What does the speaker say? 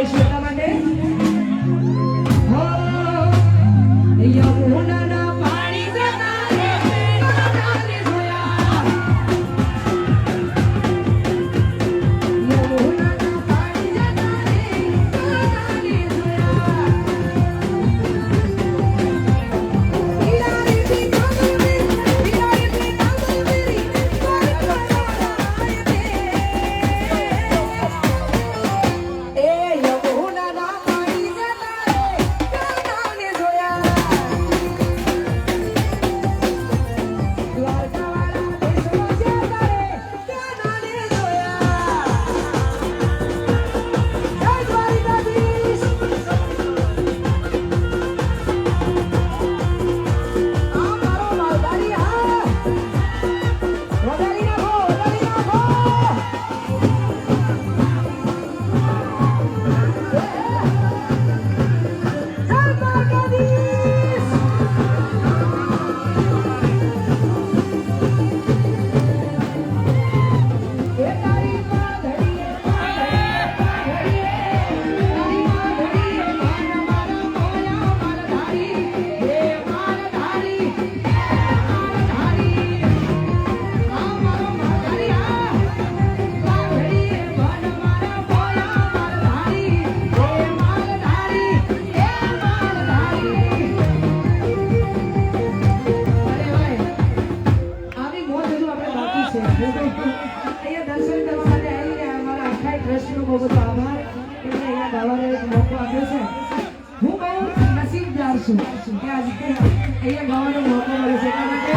ગાઈશું એટલા માટે હો યમુનાના પાણી જતા રે કાનાને જોયા યમુનાના પાણી જતા રે કાનાને જોયા ઈરાની કામલવી ઈરાની કામલવી એ યમુનાના પાણી જતા રે કાનાને જોયા દ્વારકાવાળા દેશમાં જતા રે કાનાને જોયા જય દ્વારકાધીશ આ મારો માલધારી હા વધારી નાખો જય દ્વારકાધીશ એ તારી માધડીએ તારી માધડીએ મારા મોયા માલધારી હે માલધારી માલધારી આ મારો માલધારી હા માધડીએ મારા મોયા માલધારી હે માલધારી અરે ભાઈ આવી મોજ હજુ આપણે બાકી છે અહીંયા દર્શન કરવા માટે આવીને અમારા આખા ટ્રસ્ટનો બહુ બધો આભાર એમને અહીંયા ગાવાનો એક મોકો આપ્યો છે હું બહુ નસીબદાર છું કે આજે અહીંયા ગાવાનો મોકો મળ્યો છે એટલા માટે